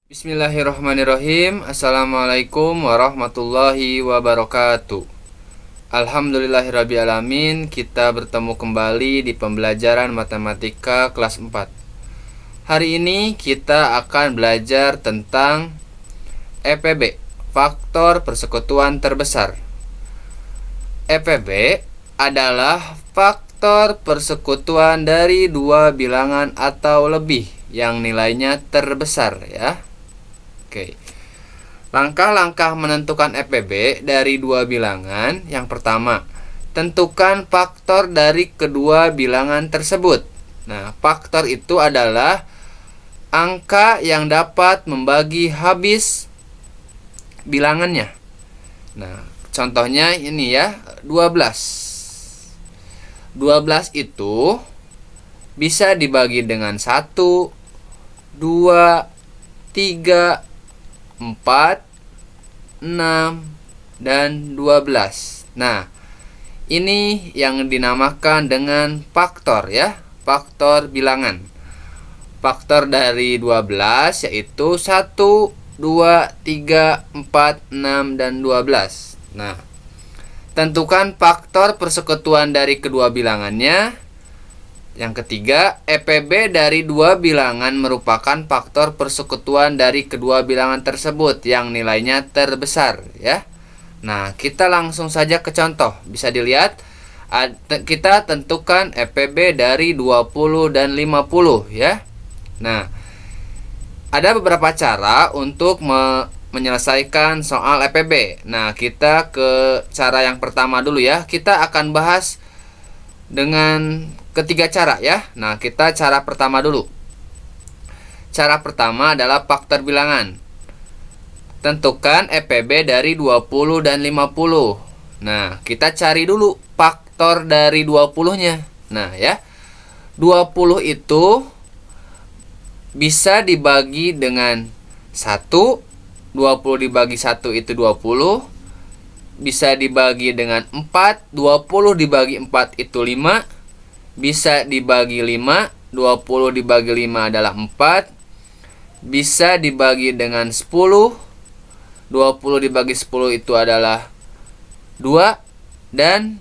Bismillahirrahmanirrahim. Assalamualaikum warahmatullahi wabarakatuh. Alhamdulillahirrabbilalamin. Kita bertemu kembali di pembelajaran matematika kelas 4. Hari ini kita akan belajar tentang EPB, faktor persekutuan terbesar. EPB adalah faktor persekutuan dari dua bilangan atau lebih yang nilainya terbesar, ya. Oke. Langkah-langkah menentukan EPB dari dua bilangan. Yang pertama, tentukan faktor dari kedua bilangan tersebut. Nah, faktor itu adalah angka yang dapat membagi habis bilangannya. Nah, contohnya ini ya, 12. 12 itu bisa dibagi dengan 1, 2, 3, 4, 6, dan 12. Nah, ini yang dinamakan dengan faktor, ya, faktor bilangan. Faktor dari 12 yaitu 1, 2, 3, 4, 6, dan 12. Nah, tentukan faktor persekutuan dari kedua bilangannya. Yang ketiga, EPB dari dua bilangan merupakan faktor persekutuan dari kedua bilangan tersebut yang nilainya terbesar, ya. Nah, kita langsung saja ke contoh. Bisa dilihat, kita tentukan EPB dari 20 dan 50, ya. Nah, ada beberapa cara untuk menyelesaikan soal EPB. Nah, kita ke cara yang pertama dulu, ya. Kita akan bahas dengan ketiga cara, ya. Nah, kita cara pertama dulu. Cara pertama adalah faktor bilangan. Tentukan EPB dari 20 dan 50. Nah, kita cari dulu faktor dari 20-nya. Nah, ya. 20 itu bisa dibagi dengan 1. 20 dibagi 1 itu 20. Bisa dibagi dengan 4, 20 dibagi 4 itu 5. Bisa dibagi 5, 20 dibagi 5 adalah 4. Bisa dibagi dengan 10, 20 dibagi 10 itu adalah 2. Dan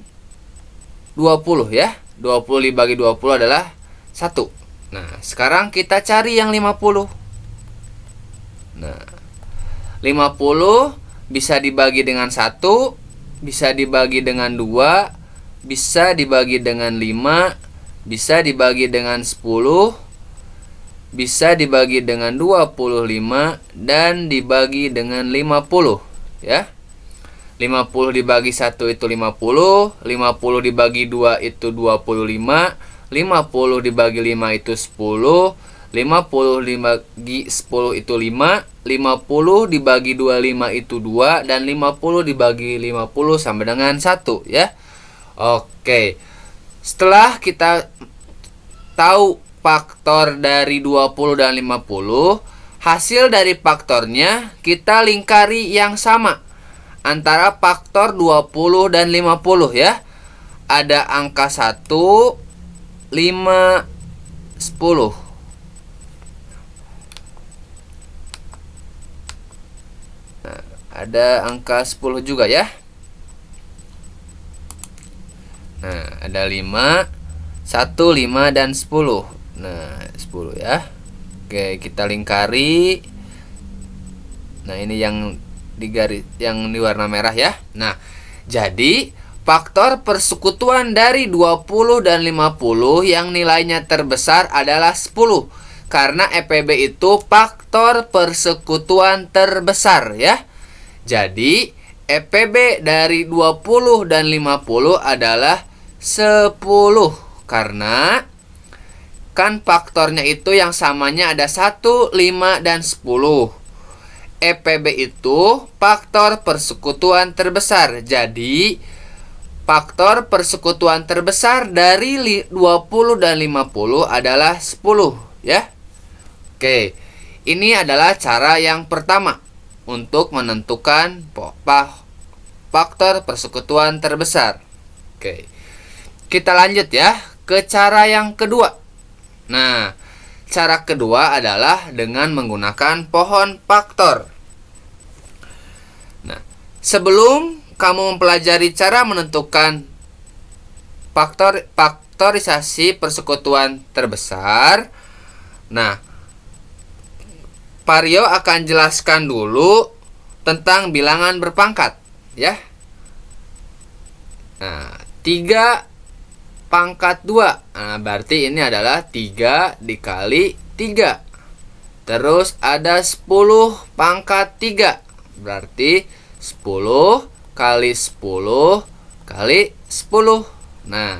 20, ya. 20 dibagi 20 adalah 1. Nah, sekarang kita cari yang 50. Nah, 50 bisa dibagi dengan 1, bisa dibagi dengan 2, bisa dibagi dengan 5, bisa dibagi dengan 10, bisa dibagi dengan 25, dan dibagi dengan 50, ya. 50 dibagi 1 itu 50, 50 dibagi 2 itu 25, 50 dibagi 5 itu 10, 50 dibagi 10 itu 5, 50 dibagi 25 itu 2, dan 50 dibagi 50 sama dengan 1, ya. Oke. Setelah kita tahu faktor dari 20 dan 50, hasil dari faktornya kita lingkari yang sama antara faktor 20 dan 50, ya. Ada angka 1, 5, 10. Ada angka 10 juga, ya. Nah, ada 5, 1, 5, dan 10. Nah, 10, ya. Oke, kita lingkari. Nah, ini yang di warna merah, ya. Nah, jadi faktor persekutuan dari 20 dan 50 yang nilainya terbesar adalah 10. Karena EPB itu faktor persekutuan terbesar, ya. Jadi, EPB dari 20 dan 50 adalah 10. Karena kan faktornya itu yang samanya ada 1, 5, dan 10. EPB itu faktor persekutuan terbesar. Jadi, faktor persekutuan terbesar dari 20 dan 50 adalah 10, ya. Oke, ini adalah cara yang pertama untuk menentukan faktor persekutuan terbesar. Oke. Kita lanjut, ya, ke cara yang kedua. Nah, cara kedua adalah dengan menggunakan pohon faktor. Nah, sebelum kamu mempelajari cara menentukan faktorisasi persekutuan terbesar, nah, Paryo akan jelaskan dulu tentang bilangan berpangkat, ya. Nah, 3 pangkat 2. Nah, berarti ini adalah 3 dikali 3. Terus ada 10 pangkat 3. Berarti 10 kali 10 kali 10. Nah,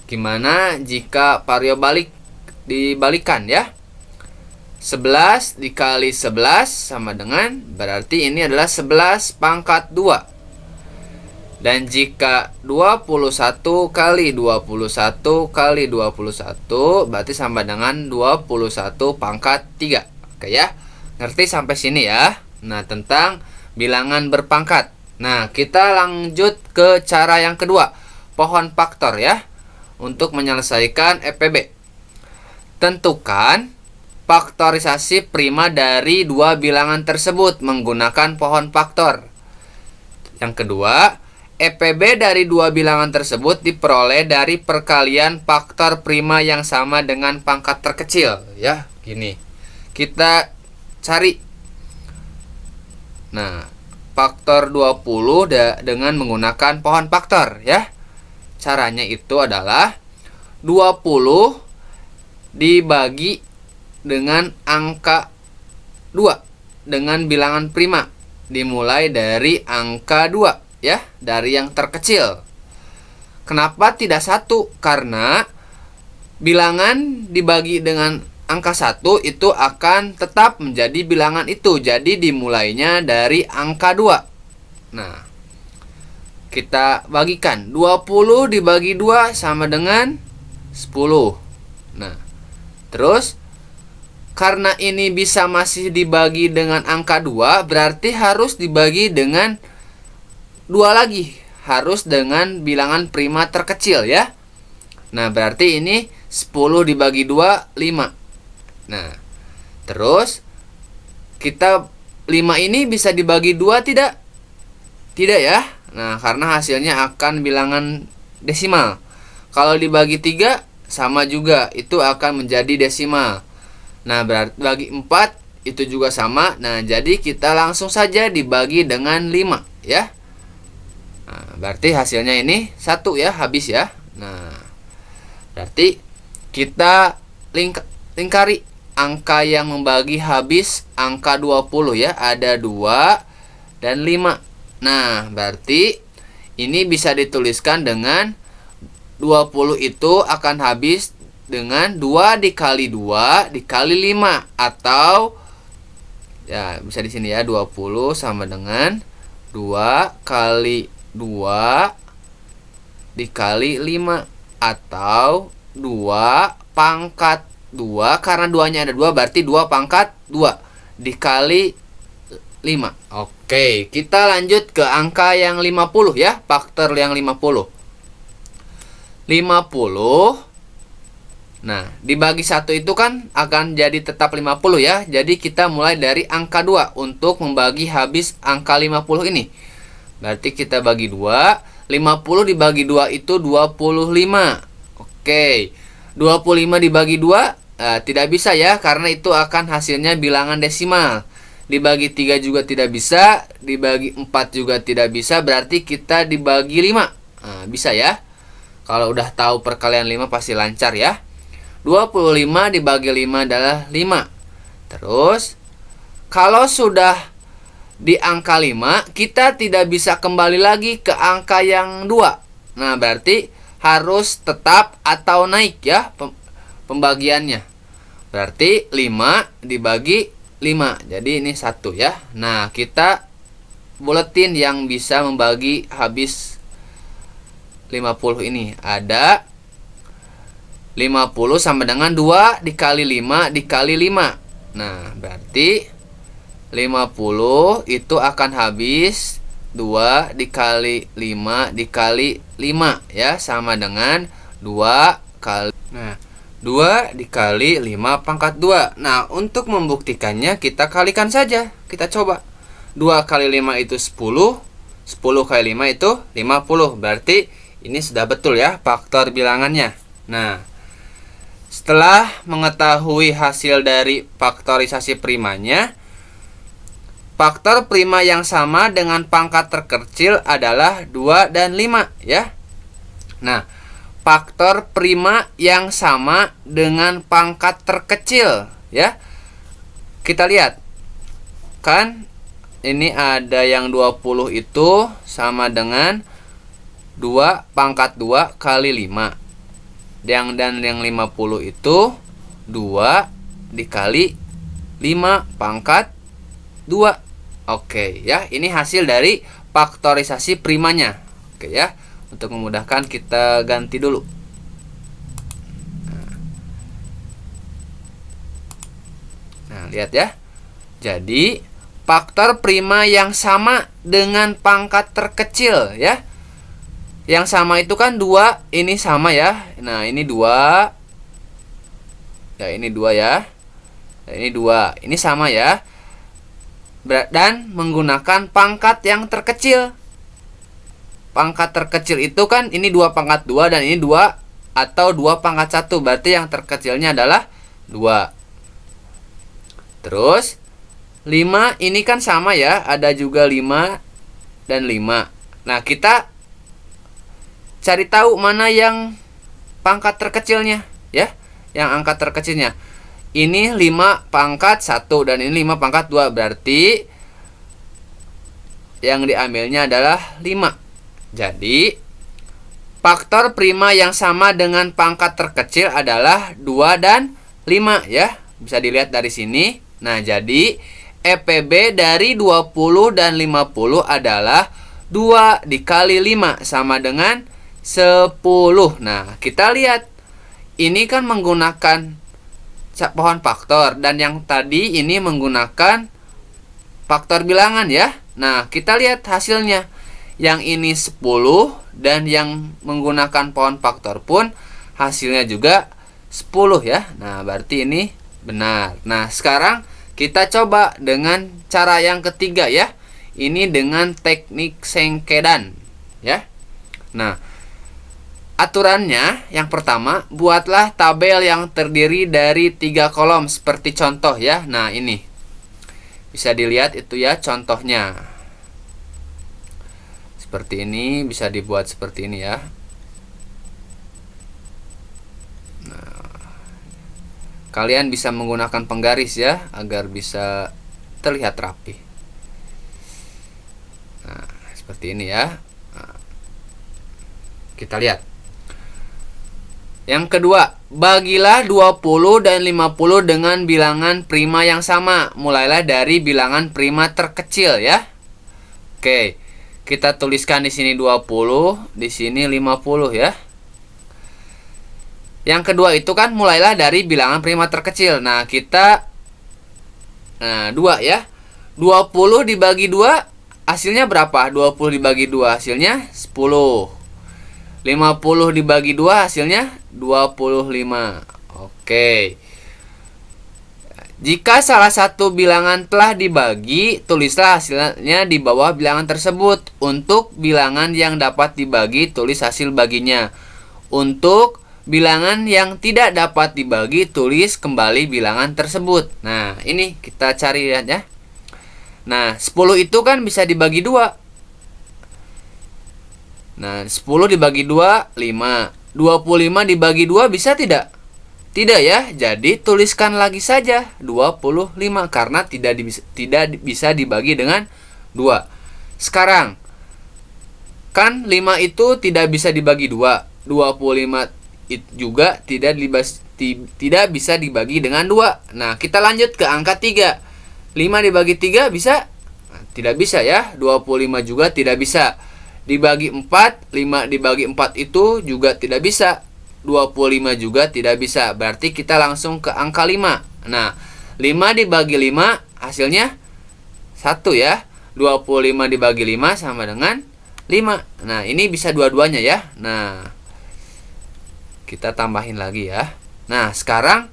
gimana jika Paryo dibalikan, ya? 11 dikali 11 sama dengan, berarti ini adalah 11 pangkat 2. Dan jika 21 kali 21 kali 21 berarti sama dengan 21 pangkat 3. Oke ya, ngerti sampai sini ya? Nah, tentang bilangan berpangkat. Nah, kita lanjut ke cara yang kedua, pohon faktor ya, untuk menyelesaikan EPB. Tentukan faktorisasi prima dari dua bilangan tersebut menggunakan pohon faktor. Yang kedua, EPB dari dua bilangan tersebut diperoleh dari perkalian faktor prima yang sama dengan pangkat terkecil. Ya, gini. Kita cari. Nah, faktor 20 dengan menggunakan pohon faktor ya. Caranya itu adalah 20 dibagi dengan angka 2 dengan bilangan prima dimulai dari angka 2 ya, dari yang terkecil. Kenapa tidak 1? Karena bilangan dibagi dengan angka 1 itu akan tetap menjadi bilangan itu. Jadi dimulainya dari angka 2. Nah, kita bagikan 20 dibagi 2 sama dengan 10. Nah, terus karena ini bisa masih dibagi dengan angka 2, berarti harus dibagi dengan 2 lagi. Harus dengan bilangan prima terkecil ya. Nah, berarti ini 10 dibagi 2, 5. Nah, terus kita 5 ini bisa dibagi 2 tidak? Tidak ya. Nah, karena hasilnya akan bilangan desimal. Kalau dibagi 3 sama juga, itu akan menjadi desimal. Nah, berarti bagi 4 itu juga sama. Nah, jadi kita langsung saja dibagi dengan 5 ya. Nah, berarti hasilnya ini 1 ya, habis ya. Nah, berarti kita lingkari angka yang membagi habis angka 20 ya. Ada 2 dan 5. Nah, berarti ini bisa dituliskan dengan 20 itu akan habis dengan 2 dikali 2 dikali 5, atau ya bisa di sini ya, 20 sama dengan 2 kali 2 dikali 5, atau 2 pangkat 2, karena 2-nya ada 2 berarti 2 pangkat 2 dikali 5. Oke, kita lanjut ke angka yang 50 ya, faktor yang 50. 50. Nah, dibagi 1 itu kan akan jadi tetap 50 ya. Jadi kita mulai dari angka 2 untuk membagi habis angka 50 ini. Berarti kita bagi 2. 50 dibagi 2 itu 25. Oke. 25 dibagi 2 tidak bisa ya, karena itu akan hasilnya bilangan desimal. Dibagi 3 juga tidak bisa, dibagi 4 juga tidak bisa, berarti kita dibagi 5. Nah, bisa ya. Kalau udah tahu perkalian 5 pasti lancar ya. 25 dibagi 5 adalah 5. Terus kalau sudah di angka 5, kita tidak bisa kembali lagi ke angka yang 2. Nah, berarti harus tetap atau naik ya pembagiannya. Berarti 5 dibagi 5. Jadi ini 1 ya. Nah, kita buletin yang bisa membagi habis 50 ini. Ada 50 sama dengan 2 dikali 5 dikali 5. Nah, berarti 50 itu akan habis 2 dikali 5 dikali 5 ya, sama dengan 2 kali. Nah, 2 dikali 5 pangkat 2. Nah, untuk membuktikannya kita kalikan saja. Kita coba. 2 kali 5 itu 10. 10 kali 5 itu 50. Berarti ini sudah betul ya faktor bilangannya. Nah, setelah mengetahui hasil dari faktorisasi primanya, faktor prima yang sama dengan pangkat terkecil adalah 2 dan 5 ya. Nah, faktor prima yang sama dengan pangkat terkecil ya. Kita lihat. Kan ini ada yang 20 itu sama dengan 2 pangkat 2 kali 5. Dan yang 50 itu 2 dikali 5 pangkat 2. Oke ya, ini hasil dari faktorisasi primanya. Oke ya. Untuk memudahkan kita ganti dulu. Nah, lihat ya. Jadi, faktor prima yang sama dengan pangkat terkecil ya. Yang sama itu kan 2, ini sama ya. Nah, ini 2. Ya, ini 2 ya. Nah, ini 2. Ini sama ya. Dan menggunakan pangkat yang terkecil. Pangkat terkecil itu kan ini 2 pangkat 2 dan ini 2 atau 2 pangkat 1. Berarti yang terkecilnya adalah 2. Terus 5 ini kan sama ya, ada juga 5 dan 5. Nah, kita cari tahu mana yang pangkat terkecilnya ya, yang angka terkecilnya. Ini 5 pangkat 1 dan ini 5 pangkat 2. Berarti yang diambilnya adalah 5. Jadi, faktor prima yang sama dengan pangkat terkecil adalah 2 dan 5 ya. Bisa dilihat dari sini. Nah, jadi EPB dari 20 dan 50 adalah 2 dikali 5 sama dengan 10. Nah, kita lihat. Ini kan menggunakan pohon faktor. Dan yang tadi ini menggunakan faktor bilangan ya. Nah, kita lihat hasilnya. Yang ini 10 dan yang menggunakan pohon faktor pun hasilnya juga 10 ya. Nah, berarti ini benar. Nah, sekarang kita coba dengan cara yang ketiga ya. Ini dengan teknik sengkedan ya. Nah, aturannya yang pertama, buatlah tabel yang terdiri dari 3 kolom seperti contoh ya. Nah, ini bisa dilihat itu ya contohnya. Seperti ini, bisa dibuat seperti ini ya. Nah, kalian bisa menggunakan penggaris ya, agar bisa terlihat rapi. Nah, seperti ini ya. Nah, kita lihat. Yang kedua, bagilah 20 dan 50 dengan bilangan prima yang sama. Mulailah dari bilangan prima terkecil ya. Oke. Kita tuliskan di sini 20, di sini 50 ya. Yang kedua itu kan mulailah dari bilangan prima terkecil. Nah, kita 2 ya. 20 dibagi 2 hasilnya berapa? 20 dibagi 2 hasilnya 10. 50 dibagi 2 hasilnya 25. Oke. Jika salah satu bilangan telah dibagi, tulislah hasilnya di bawah bilangan tersebut. Untuk bilangan yang dapat dibagi, tulis hasil baginya. Untuk bilangan yang tidak dapat dibagi, tulis kembali bilangan tersebut. Nah, ini kita cari lihat ya. Nah, 10 itu kan bisa dibagi 2. Nah, 10 dibagi 2, 5. 25 dibagi 2 bisa tidak? Tidak ya, jadi tuliskan lagi saja 25 karena tidak bisa dibagi dengan 2. Sekarang, kan 5 itu tidak bisa dibagi 2. 25 juga tidak bisa dibagi dengan 2. Nah, kita lanjut ke angka 3. 5 dibagi 3 bisa? Nah, tidak bisa ya, 25 juga tidak bisa. Dibagi 4, 5 dibagi 4 itu juga tidak bisa. 25 juga tidak bisa. Berarti kita langsung ke angka 5. Nah, 5 dibagi 5 hasilnya 1 ya. 25 dibagi 5 sama dengan 5. Nah, ini bisa dua-duanya ya. Nah, kita tambahin lagi ya. Nah, sekarang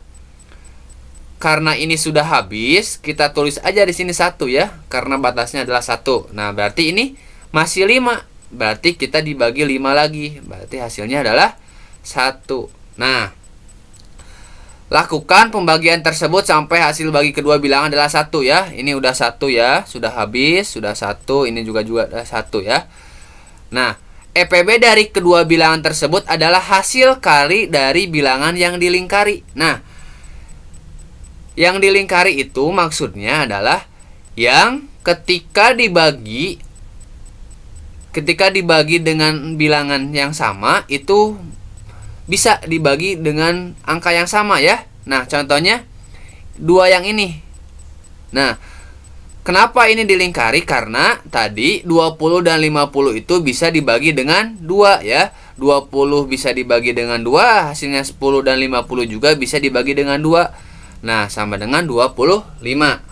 karena ini sudah habis, kita tulis aja di sini 1 ya, karena batasnya adalah 1. Nah, berarti ini masih 5. Berarti kita dibagi 5 lagi. Berarti hasilnya adalah 1. Nah, lakukan pembagian tersebut sampai hasil bagi kedua bilangan adalah 1 ya. Ini udah 1 ya, sudah habis, sudah 1. Ini juga ada 1 ya. Nah, EPB dari kedua bilangan tersebut adalah hasil kali dari bilangan yang dilingkari. Nah, yang dilingkari itu maksudnya adalah yang ketika dibagi dengan bilangan yang sama itu bisa dibagi dengan angka yang sama ya. Nah, contohnya 2 yang ini. Nah, kenapa ini dilingkari? Karena tadi 20 dan 50 itu bisa dibagi dengan 2 ya. 20 bisa dibagi dengan 2, hasilnya 10, dan 50 juga bisa dibagi dengan 2. Nah, sama dengan 25.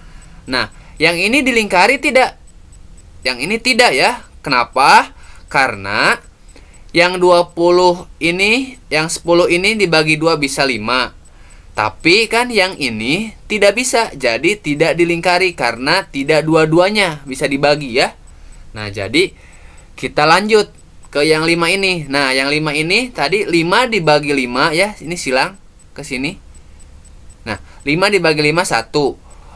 Nah, yang ini dilingkari tidak. Yang ini tidak ya. Kenapa? Karena yang 20 ini, yang 10 ini dibagi 2 bisa 5. Tapi kan yang ini tidak bisa, jadi tidak dilingkari karena tidak dua-duanya bisa dibagi ya. Nah, jadi kita lanjut ke yang 5 ini. Nah, yang 5 ini tadi 5 dibagi 5 ya, ini silang ke sini. Nah, 5 dibagi 5 1.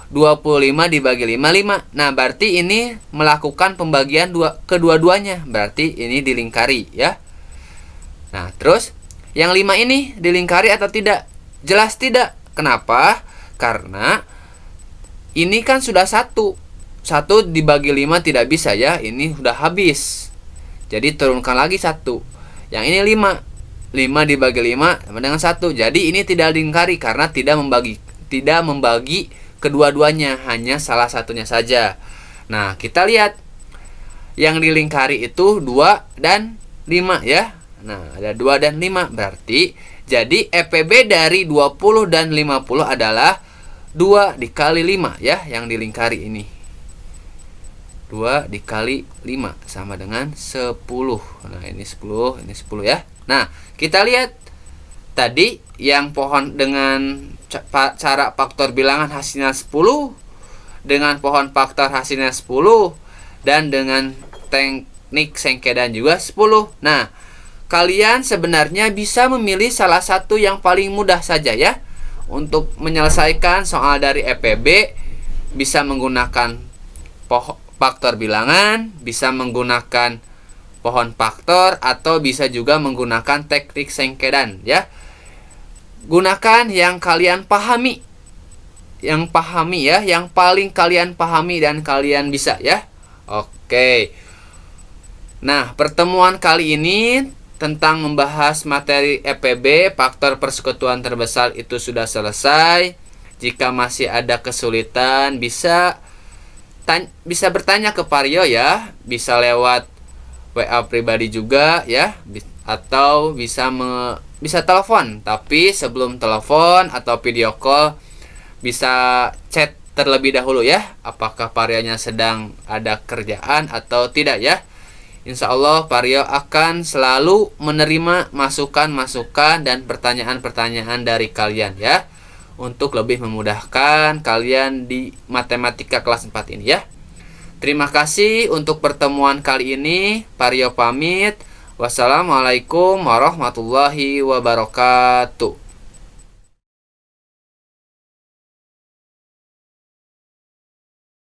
25 dibagi 5 5. Nah, berarti ini melakukan pembagian kedua-duanya. Berarti ini dilingkari ya. Nah, terus yang 5 ini dilingkari atau tidak? Jelas tidak. Kenapa? Karena ini kan sudah 1. 1 dibagi 5 tidak bisa ya. Ini sudah habis. Jadi turunkan lagi 1. Yang ini 5. 5 dibagi 5 sama dengan 1. Jadi ini tidak dilingkari karena tidak membagi kedua-duanya, hanya salah satunya saja. Nah, kita lihat yang dilingkari itu 2 dan 5 ya. Nah, ada 2 dan 5. Berarti jadi EPB dari 20 dan 50 adalah 2 dikali 5 ya, yang dilingkari ini. 2 dikali 5 sama dengan 10. Nah, ini 10, ini 10 ya. Nah, kita lihat tadi yang pohon dengan cara faktor bilangan hasilnya 10, dengan pohon faktor hasilnya 10, dan dengan teknik sengkedan juga 10. Nah, kalian sebenarnya bisa memilih salah satu yang paling mudah saja ya. Untuk menyelesaikan soal dari EPB bisa menggunakan faktor bilangan, bisa menggunakan pohon faktor, atau bisa juga menggunakan teknik sengkedan ya. Gunakan yang kalian pahami. Yang pahami ya, yang paling kalian pahami dan kalian bisa ya. Oke. Nah, pertemuan kali ini tentang membahas materi EPB, faktor persekutuan terbesar itu sudah selesai. Jika masih ada kesulitan bisa bertanya ke Paryo ya, bisa lewat WA pribadi juga ya, atau bisa telepon. Tapi sebelum telepon atau video call bisa chat terlebih dahulu ya, apakah Paryonya sedang ada kerjaan atau tidak ya. Insya Allah Paryo akan selalu menerima masukan-masukan dan pertanyaan-pertanyaan dari kalian ya, untuk lebih memudahkan kalian di matematika kelas 4 ini ya. Terima kasih untuk pertemuan kali ini. Paryo pamit. Wassalamualaikum warahmatullahi wabarakatuh.